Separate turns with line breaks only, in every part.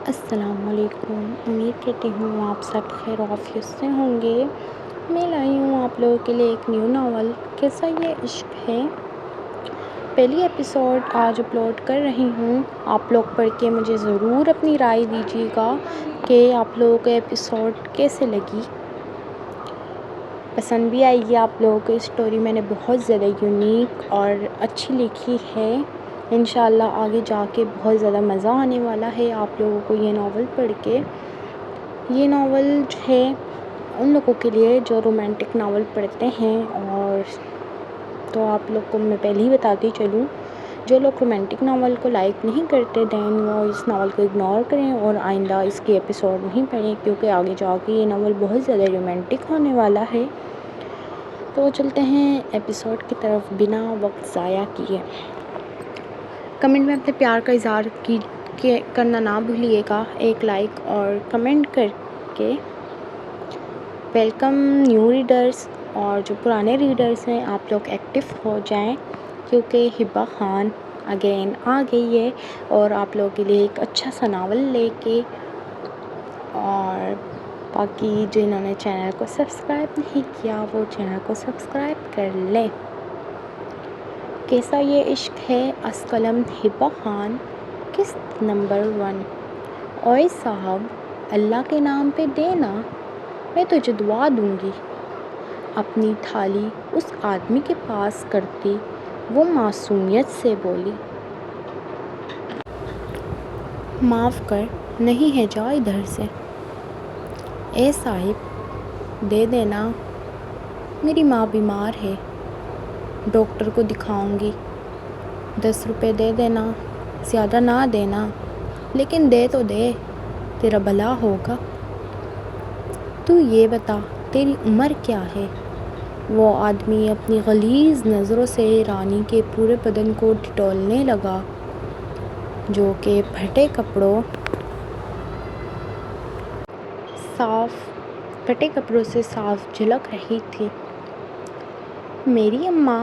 السلام علیکم، امید کرتی ہوں آپ سب خیر و عافیت سے ہوں گے۔ میں لائی ہوں آپ لوگوں کے لیے ایک نیو ناول، کیسا یہ عشق ہے۔ پہلی ایپیسوڈ آج اپلوڈ کر رہی ہوں، آپ لوگ پڑھ کے مجھے ضرور اپنی رائے دیجیے گا کہ آپ لوگوں کو ایپیسوڈ کیسے لگی، پسند بھی آئے گی آپ لوگوں کو۔ اسٹوری میں نے بہت زیادہ یونیک اور اچھی لکھی ہے، انشاءاللہ آگے جا کے بہت زیادہ مزہ آنے والا ہے آپ لوگوں کو یہ ناول پڑھ کے۔ یہ ناول جو ہے ان لوگوں کے لیے جو رومانٹک ناول پڑھتے ہیں، اور تو آپ لوگ کو میں پہلے ہی بتاتی چلوں، جو لوگ رومانٹک ناول کو لائک نہیں کرتے دین وہ اس ناول کو اگنور کریں اور آئندہ اس کی ایپیسوڈ نہیں پڑھیں، کیونکہ آگے جا کے یہ ناول بہت زیادہ رومانٹک ہونے والا ہے۔ تو چلتے ہیں ایپیسوڈ کی طرف بنا وقت ضائع کیے۔ کمنٹ میں اپنے پیار کا اظہار کرنا نہ بھولیے گا، ایک لائک اور کمنٹ کر کے۔ ویلکم نیو ریڈرز، اور جو پرانے ریڈرز ہیں آپ لوگ ایکٹیو ہو جائیں، کیونکہ ہبہ خان اگین آ گئی ہے اور آپ لوگوں کے لیے ایک اچھا سا ناول لے کے۔ اور باقی جنہوں نے چینل کو سبسکرائب نہیں کیا وہ چینل کو سبسکرائب کر لیں۔ کیسا یہ عشق ہے، از قلم ہبہ خان، قسط نمبر 1۔ اوئے صاحب، اللہ کے نام پہ دینا، میں تجھے دعا دوں گی۔ اپنی تھالی اس آدمی کے پاس کرتی وہ معصومیت سے بولی۔ معاف کر، نہیں ہے، جا ادھر سے۔ اے صاحب، دے دینا، میری ماں بیمار ہے، ڈاکٹر کو دکھاؤں گی۔ 10 روپے دے دینا، زیادہ نہ دینا، لیکن دے تو دے، تیرا بھلا ہوگا۔ تو یہ بتا تیری عمر کیا ہے؟ وہ آدمی اپنی غلیظ نظروں سے رانی کے پورے بدن کو ٹٹولنے لگا، جو کہ پھٹے کپڑوں سے صاف جھلک رہی تھی۔ میری اماں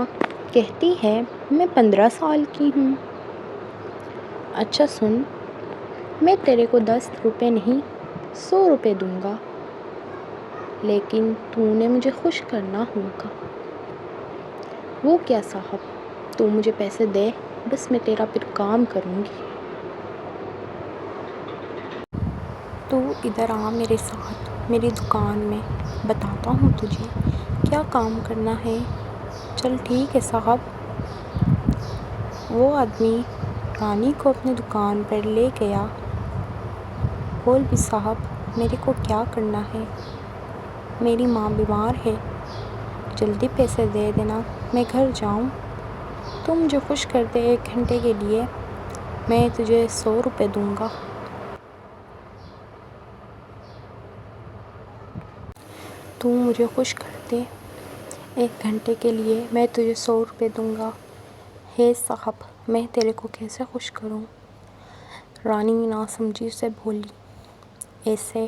کہتی ہے میں 15 سال کی ہوں۔ اچھا سن، میں تیرے کو 10 روپے نہیں 100 روپے دوں گا، لیکن تو نے مجھے خوش کرنا ہوگا۔ وہ کیا صاحب، تو مجھے پیسے دے، بس میں تیرا پھر کام کروں گی۔ تو ادھر آ میرے ساتھ میری دکان میں، بتاتا ہوں تجھے کیا کام کرنا ہے۔ چل ٹھیک ہے صاحب۔ وہ آدمی رانی کو اپنی دکان پر لے گیا۔ بول بھی صاحب، میرے کو کیا کرنا ہے؟ میری ماں بیمار ہے، جلدی پیسے دے دینا، میں گھر جاؤں۔ تو مجھے خوش کر دے 1 گھنٹے کے لیے، میں تجھے 100 روپے دوں گا۔ تو مجھے خوش کر دے 1 گھنٹے کے لیے، میں تجھے 100 روپے دوں گا۔ ہے صاحب، میں تیرے کو کیسے خوش کروں؟ رانی ناسمجھی سے بولی۔ ایسے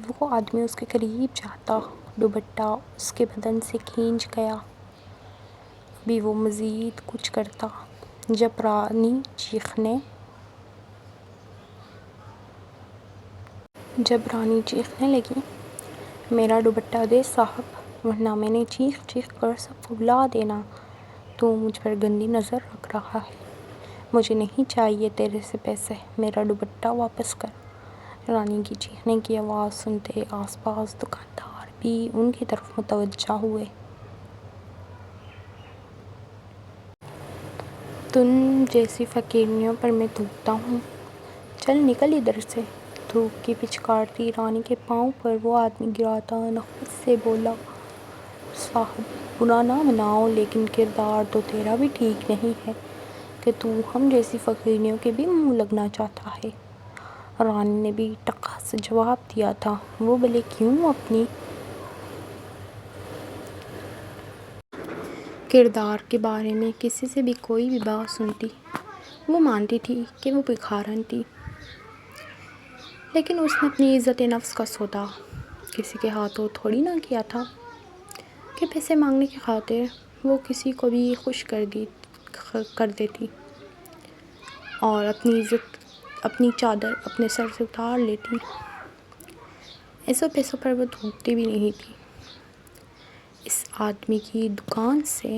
وہ آدمی اس کے قریب جاتا، دوپٹہ اس کے بدن سے کھینچ گیا۔ ابھی وہ مزید کچھ کرتا جب رانی چیخنے لگی، میرا دوپٹہ دے صاحب، ورنہ میں نے چیخ کر سب کو بلا دینا۔ تو مجھ پر گندی نظر رکھ رہا ہے، مجھے نہیں چاہیے تیرے سے پیسے، میرا دوپٹہ واپس کر۔ رانی کی چیخنے کی آواز سنتے آس پاس دکاندار بھی ان کی طرف متوجہ ہوئے۔ تن جیسی فقیرنیوں پر میں تھوکتا ہوں، چل نکل ادھر سے۔ تھوک کی پچکارتی رانی کے پاؤں پر وہ آدمی گراتا نخوت سے بولا، صاحب برا نہ مناؤ، لیکن کردار تو تیرا بھی ٹھیک نہیں ہے کہ تو ہم جیسی فقیرنیوں کے بھی منہ لگنا چاہتا ہے۔ رانی نے بھی ٹکا سے جواب دیا تھا، وہ بھلے کیوں اپنی کردار کے بارے میں کسی سے بھی کوئی بھی بات سنتی، وہ مانتی تھی کہ وہ بھکارن تھی، لیکن اس نے اپنی عزت نفس کا سودا کسی کے ہاتھوں تھوڑی نہ کیا تھا کہ پیسے مانگنے کی خاطر وہ کسی کو بھی خوش کر دیتی اور اپنی عزت اپنی چادر اپنے سر سے اتار لیتی۔ ایسوں پیسوں پر وہ تھوکتی بھی نہیں تھی۔ اس آدمی کی دکان سے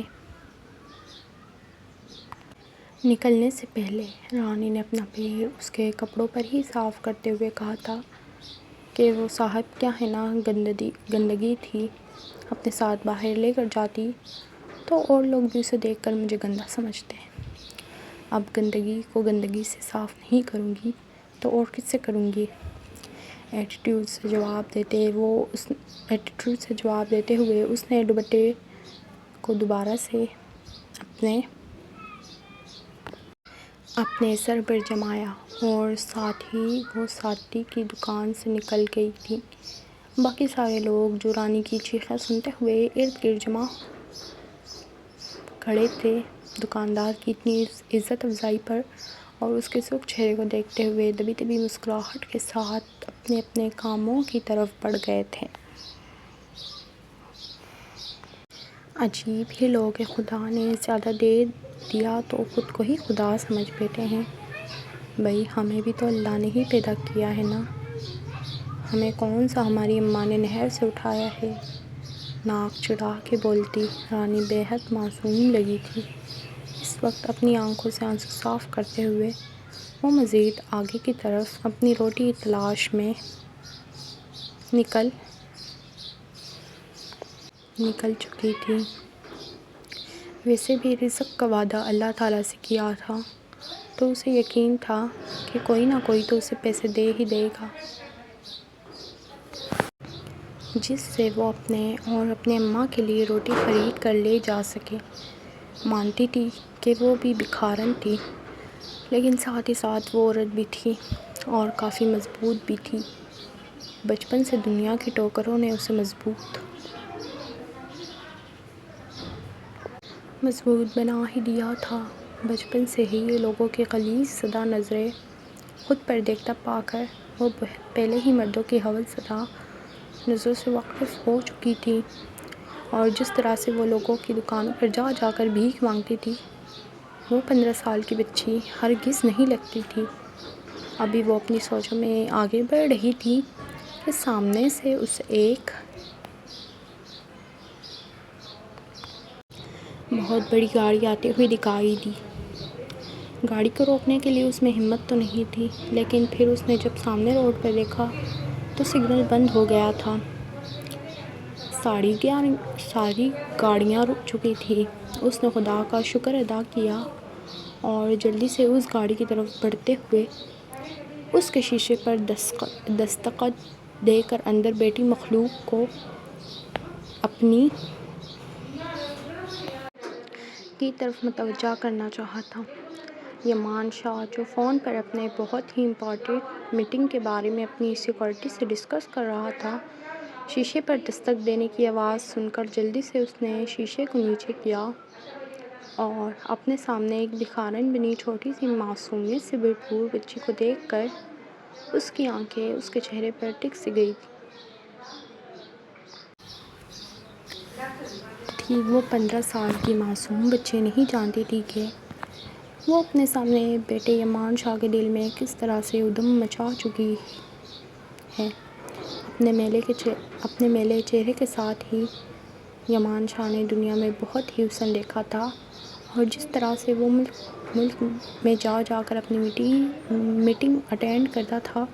نکلنے سے پہلے رانی نے اپنا پیر اس کے کپڑوں پر ہی صاف کرتے ہوئے کہا تھا کہ وہ صاحب کیا ہے نا گندگی تھی، اپنے ساتھ باہر لے کر جاتی تو اور لوگ بھی اسے دیکھ کر مجھے گندا سمجھتے ہیں۔ اب گندگی کو گندگی سے صاف نہیں کروں گی تو اور کس سے کروں گی؟ ایٹیٹیوڈ سے جواب دیتے ہوئے اس نے دوپٹے کو دوبارہ سے اپنے سر پر جمایا اور ساتھ ہی وہ ساتھی کی دکان سے نکل گئی تھی۔ باقی سارے لوگ جو رانی کی چیخیں سنتے ہوئے ارد گرد جمع کھڑے تھے، دکاندار کی اتنی عزت افزائی پر اور اس کے سرخ چہرے کو دیکھتے ہوئے دبی دبی مسکراہٹ کے ساتھ اپنے اپنے کاموں کی طرف بڑھ گئے تھے۔ عجیب ہی لوگ ہیں، خدا نے زیادہ دے دیا تو خود کو ہی خدا سمجھ بیٹھے ہیں۔ بھئی ہمیں بھی تو اللہ نے ہی پیدا کیا ہے نا، ہمیں کون سا ہماری اماں نے نہر سے اٹھایا ہے؟ ناک چڑھا کے بولتی رانی بے حد معصوم لگی تھی۔ اس وقت اپنی آنکھوں سے آنسو صاف کرتے ہوئے وہ مزید آگے کی طرف اپنی روٹی کی تلاش میں نکل چکی تھی۔ ویسے بھی رزق کا وعدہ اللہ تعالیٰ سے کیا تھا تو اسے یقین تھا کہ کوئی نہ کوئی تو اسے پیسے دے ہی دے گا، جس سے وہ اپنے اور اپنے اماں کے لیے روٹی خرید کر لے جا سکے۔ مانتی تھی کہ وہ بھی بھکارن تھی، لیکن ساتھ ہی ساتھ وہ عورت بھی تھی اور کافی مضبوط بھی تھی۔ بچپن سے دنیا کی ٹوکروں نے اسے مضبوط بنا ہی دیا تھا۔ بچپن سے ہی لوگوں کی غلیظ زدہ نظریں خود پر دیکھتا پا کر وہ پہلے ہی مردوں کی حول زدہ نظروں سے واقف ہو چکی تھی، اور جس طرح سے وہ لوگوں کی دکانوں پر جا جا کر بھیک مانگتی تھی، وہ 15 سال کی بچی ہرگز نہیں لگتی تھی۔ ابھی وہ اپنی سوچوں میں آگے بڑھ رہی تھی کہ سامنے سے اسے ایک بہت بڑی گاڑی آتی ہوئی دکھائی دی۔ گاڑی کو روکنے کے لیے اس میں ہمت تو نہیں تھی، لیکن پھر اس نے جب سامنے روڈ پر دیکھا تو سگنل بند ہو گیا تھا۔ ساری گاڑیاں رک چکی تھیں۔ اس نے خدا کا شکر ادا کیا اور جلدی سے اس گاڑی کی طرف بڑھتے ہوئے اس کے شیشے پر دستخط دے کر اندر بیٹھی مخلوق کو اپنی کی طرف متوجہ کرنا چاہا تھا۔ یمان شاہ جو فون پر اپنے بہت ہی امپورٹنٹ میٹنگ کے بارے میں اپنی سیکورٹی سے ڈسکس کر رہا تھا، شیشے پر دستک دینے کی آواز سن کر جلدی سے اس نے شیشے کو نیچے کیا اور اپنے سامنے ایک بھکارن بنی چھوٹی سی معصومیت سے بھرپور بچی کو دیکھ کر اس کی آنکھیں اس کے چہرے پر ٹک سی گئی تھی۔ وہ 15 سال کی معصوم بچی نہیں جانتی تھی کہ وہ اپنے سامنے بیٹھے یمان شاہ کے دل میں کس طرح سے ادھم مچا چکی ہے۔ اپنے میلے چہرے کے ساتھ ہی یمان شاہ نے دنیا میں بہت ہی حسن دیکھا تھا، اور جس طرح سے وہ ملک میں جا جا کر اپنی میٹنگ اٹینڈ کرتا تھا،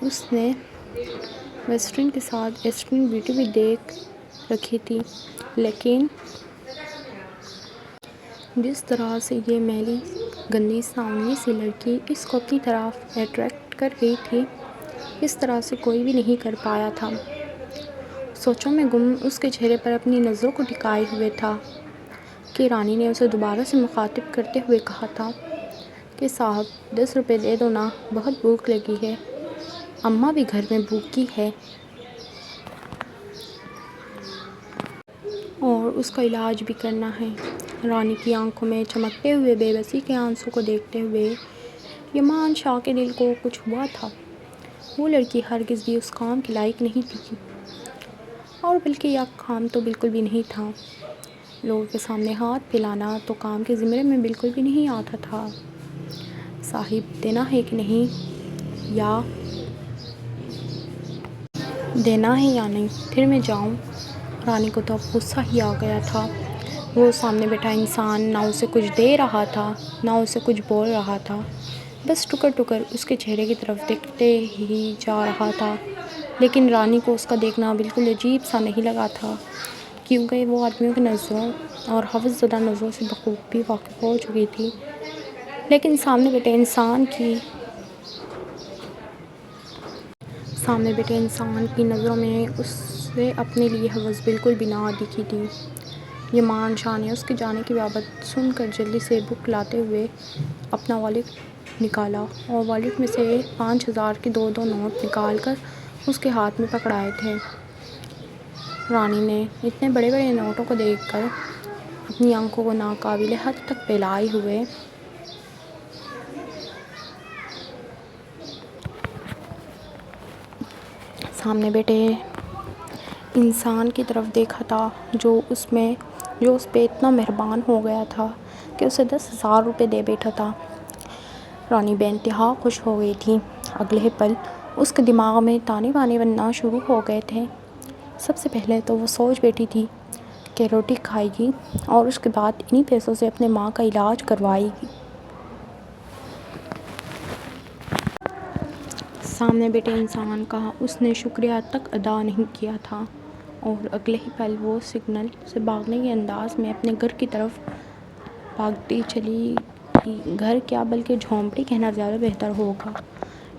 اس نے ویسٹرن کے ساتھ ایسٹرن بیوٹی بھی دیکھ رکھی تھی، لیکن جس طرح سے یہ میلی گندی سانولی سی لڑکی اس کو اپنی طرف اٹریکٹ کر رہی تھی، اس طرح سے کوئی بھی نہیں کر پایا تھا۔ سوچوں میں گم اس کے چہرے پر اپنی نظروں کو ٹکائے ہوئے تھا کہ رانی نے اسے دوبارہ سے مخاطب کرتے ہوئے کہا تھا کہ صاحب 10 روپے دے دو نا، بہت بھوک لگی ہے، اماں بھی گھر میں بھوکی ہے اور اس کا علاج بھی کرنا ہے۔ رانی کی آنکھوں میں چمکتے ہوئے بے بسی کے آنسوں کو دیکھتے ہوئے یمان شاہ کے دل کو کچھ ہوا تھا۔ وہ لڑکی ہرگز بھی اس کام کے لائق نہیں تھی، اور بلکہ یہ کام تو بالکل بھی نہیں تھا۔ لوگوں کے سامنے ہاتھ پھیلانا تو کام کے زمرے میں بالکل بھی نہیں آتا تھا۔ صاحب دینا ہے کہ نہیں، یا دینا ہے یا نہیں، پھر میں جاؤں۔ رانی کو تو اب غصہ ہی آ گیا تھا۔ وہ سامنے بیٹھا انسان نہ اسے کچھ دے رہا تھا نہ اسے کچھ بول رہا تھا، بس ٹکر ٹکر اس کے چہرے کی طرف دیکھتے ہی جا رہا تھا۔ لیکن رانی کو اس کا دیکھنا بالکل عجیب سا نہیں لگا تھا، کیونکہ وہ آدمیوں کی نظروں اور ہوس زدہ نظروں سے بخوبی واقف ہو چکی تھی۔ لیکن سامنے بیٹھے انسان کی نظروں میں اسے اپنے لیے ہوس بالکل بھی نہ دکھی تھی۔ یمان شاہ نے اس کے جانے کی بابت سن کر جلدی سے بک لاتے ہوئے اپنا والیٹ نکالا اور والیٹ میں سے 5,000 کے 2 نوٹ نکال کر اس کے ہاتھ میں پکڑائے تھے۔ رانی نے اتنے بڑے بڑے نوٹوں کو دیکھ کر اپنی آنکھوں کو ناقابل حد تک پھیلائے ہوئے سامنے بیٹھے انسان کی طرف دیکھا تھا، جو اس پہ اتنا مہربان ہو گیا تھا کہ اسے 10,000 روپے دے بیٹھا تھا۔ رانی بے انتہا خوش ہو گئی تھی۔ اگلے پل اس کے دماغ میں تانے بانے بننا شروع ہو گئے تھے۔ سب سے پہلے تو وہ سوچ بیٹھی تھی کہ روٹی کھائے گی اور اس کے بعد انہی پیسوں سے اپنے ماں کا علاج کروائے گی۔ سامنے بیٹھے انسان کا اس نے شکریہ تک ادا نہیں کیا تھا اور اگلے ہی پل وہ سگنل سے بھاگنے کے انداز میں اپنے گھر کی طرف بھاگتی چلی گئی۔ گھر کیا بلکہ جھونپڑی کہنا زیادہ بہتر ہوگا۔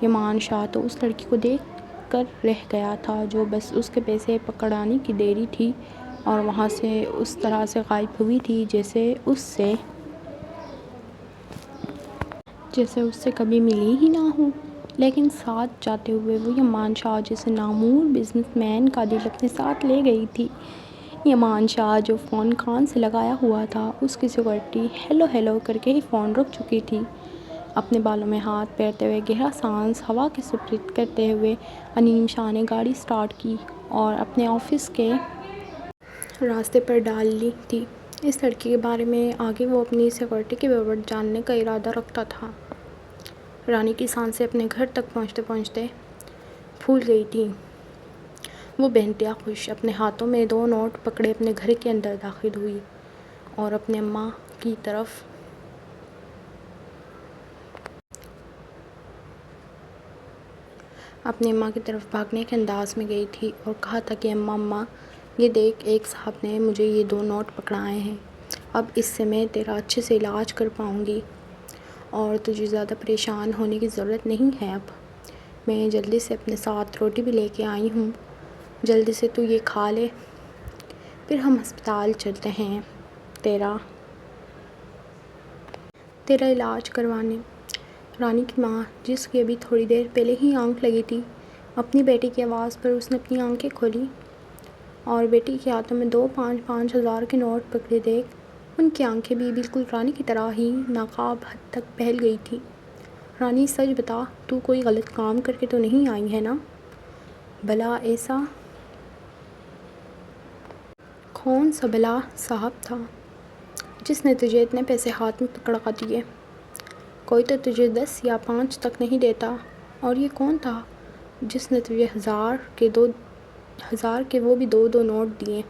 یمان شاہ تو اس لڑکی کو دیکھ کر رہ گیا تھا جو بس اس کے پیسے پکڑانے کی دیری تھی اور وہاں سے اس طرح سے غائب ہوئی تھی جیسے اس سے کبھی ملی ہی نہ ہو۔ لیکن ساتھ جاتے ہوئے وہ یمان شاہ جیسے نامور بزنس مین کا دل اپنے ساتھ لے گئی تھی۔ یمان شاہ جو فون کان سے لگایا ہوا تھا، اس کی سیکورٹی ہیلو ہیلو کر کے ہی فون رکھ چکی تھی۔ اپنے بالوں میں ہاتھ پھیرتے ہوئے گہرا سانس ہوا کے سپرد کرتے ہوئے انیم شاہ نے گاڑی سٹارٹ کی اور اپنے آفس کے راستے پر ڈال لی تھی۔ اس لڑکی کے بارے میں آگے وہ اپنی سیکورٹی کے بابت جاننے کا ارادہ رکھتا تھا۔ رانی کی سانسیں اپنے گھر تک پہنچتے پہنچتے پھول گئی تھیں۔ وہ بے انتہا خوش اپنے ہاتھوں میں 2 نوٹ پکڑے اپنے گھر کے اندر داخل ہوئی اور اپنے اماں کی طرف بھاگنے کے انداز میں گئی تھی اور کہا تھا کہ اماں یہ دیکھ، ایک صاحب نے مجھے یہ 2 نوٹ پکڑائے ہیں، اب اس سے میں تیرا اچھے سے علاج کر پاؤں گی اور تجھے زیادہ پریشان ہونے کی ضرورت نہیں ہے۔ اب میں جلدی سے اپنے ساتھ روٹی بھی لے کے آئی ہوں، جلدی سے تو یہ کھا لے، پھر ہم ہسپتال چلتے ہیں تیرا علاج کروانے۔ رانی کی ماں، جس کی ابھی تھوڑی دیر پہلے ہی آنکھ لگی تھی، اپنی بیٹی کی آواز پر اس نے اپنی آنکھیں کھولی اور بیٹی کے ہاتھوں میں 2 5,000 کے نوٹ پکڑے دیکھ ان کی آنکھیں بھی بالکل رانی کی طرح ہی ناقابل حد تک پھیل گئی تھیں۔ رانی، سچ بتا، تو کوئی غلط کام کر کے تو نہیں آئی ہے نا؟ بھلا ایسا کون سا بھلا صاحب تھا جس نے تجھے اتنے پیسے ہاتھ میں پکڑا دیے؟ کوئی تو تجھے 10 یا 5 تک نہیں دیتا، اور یہ کون تھا جس نے تجھے 1,000 کے وہ بھی 2 نوٹ دیے؟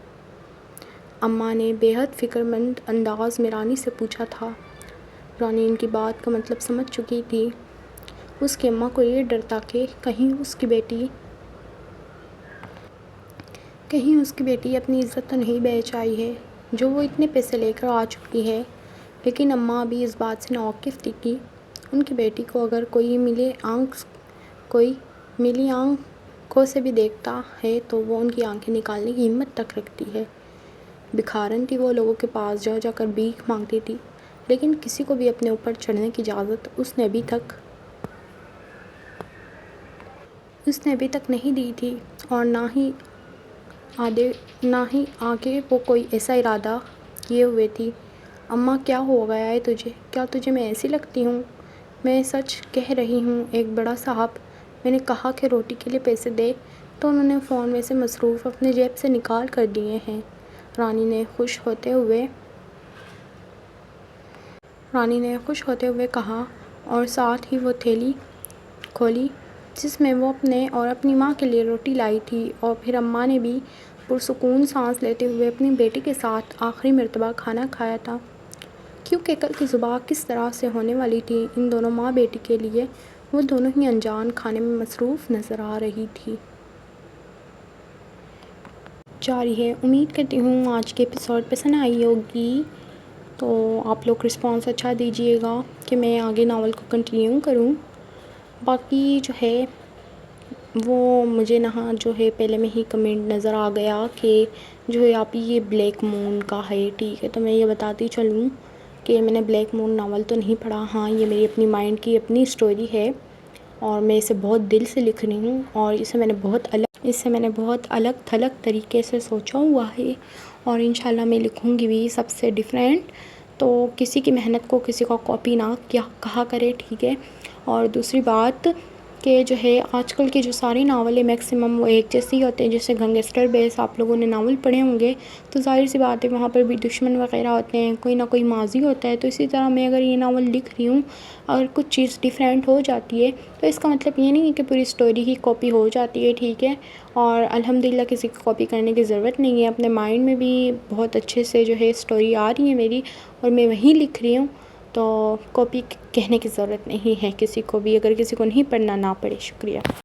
اماں نے بے حد فکرمند انداز میں رانی سے پوچھا تھا۔ رانی ان کی بات کا مطلب سمجھ چکی تھی۔ اس کی اماں کو یہ ڈر تھا کہ کہیں اس کی بیٹی اپنی عزت تو نہیں بیچ آئی ہے جو وہ اتنے پیسے لے کر آ چکی ہے۔ لیکن اماں بھی اس بات سے ناواقف تھی کہ ان کی بیٹی کو اگر کوئی ملی آنکھوں سے بھی دیکھتا ہے تو وہ ان کی آنکھیں نکالنے کی ہمت تک رکھتی ہے۔ بھکارن تھی وہ، لوگوں کے پاس جا جا کر بھیک مانگتی تھی، لیکن کسی کو بھی اپنے اوپر چڑھنے کی اجازت اس نے ابھی تک نہیں دی تھی، اور نہ ہی آگے وہ کوئی ایسا ارادہ کیے ہوئے تھی۔ اماں، کیا ہو گیا ہے تجھے؟ کیا تجھے میں ایسی لگتی ہوں؟ میں سچ کہہ رہی ہوں، ایک بڑا صاحب، میں نے کہا کہ روٹی کے لیے پیسے دے تو انہوں نے فون میں سے مصروف اپنے جیب سے نکال کر دیے ہیں۔ رانی نے خوش ہوتے ہوئے کہا اور ساتھ ہی وہ تھیلی کھولی جس میں وہ اپنے اور اپنی ماں کے لیے روٹی لائی تھی، اور پھر اماں نے بھی پرسکون سانس لیتے ہوئے اپنی بیٹی کے ساتھ آخری مرتبہ کھانا کھایا تھا، کیونکہ کل کی صبح کس طرح سے ہونے والی تھی ان دونوں ماں بیٹی کے لیے، وہ دونوں ہی انجان کھانے میں مصروف نظر آ رہی تھی۔ جاری ہے، امید کرتی ہوں آج کے ایپیسوڈ پسند آئی ہوگی، تو آپ لوگ رسپانس اچھا دیجیے گا کہ میں آگے ناول کو کنٹینیو کروں۔ باقی جو ہے وہ مجھے جو ہے پہلے میں ہی کمنٹ نظر آ گیا کہ جو ہے آپ یہ بلیک مون کا ہے، ٹھیک ہے، تو میں یہ بتاتی چلوں کہ میں نے بلیک مون ناول تو نہیں پڑھا، ہاں یہ میری اپنی مائنڈ کی اپنی اسٹوری ہے، اور میں اسے بہت دل سے لکھ رہی ہوں، اور اسے میں نے بہت الگ تھلگ طریقے سے سوچا ہوا ہے، اور انشاءاللہ میں لکھوں گی بھی سب سے ڈیفرینٹ، تو کسی کی محنت کو کسی کا کاپی نہ کہا کرے، ٹھیک ہے۔ اور دوسری بات کہ جو ہے آج کل کے جو سارے ناول ہیں میکسیمم وہ ایک جیسے ہی ہوتے ہیں، جیسے گینگسٹر بیس آپ لوگوں نے ناول پڑھے ہوں گے، تو ظاہر سی بات ہے وہاں پر بھی دشمن وغیرہ ہوتے ہیں، کوئی نہ کوئی ماضی ہوتا ہے، تو اسی طرح میں اگر یہ ناول لکھ رہی ہوں، اگر کچھ چیز ڈیفرینٹ ہو جاتی ہے تو اس کا مطلب یہ نہیں ہے کہ پوری اسٹوری ہی کاپی ہو جاتی ہے، ٹھیک ہے۔ اور الحمدللہ کسی کو کاپی کرنے کی ضرورت نہیں ہے، اپنے مائنڈ میں بھی بہت اچھے سے جو ہے اسٹوری آ رہی ہے میری، اور میں وہیں لکھ رہی ہوں، تو کاپی کہنے کی ضرورت نہیں ہے کسی کو بھی، اگر کسی کو نہیں پڑھنا نہ پڑھے۔ شکریہ۔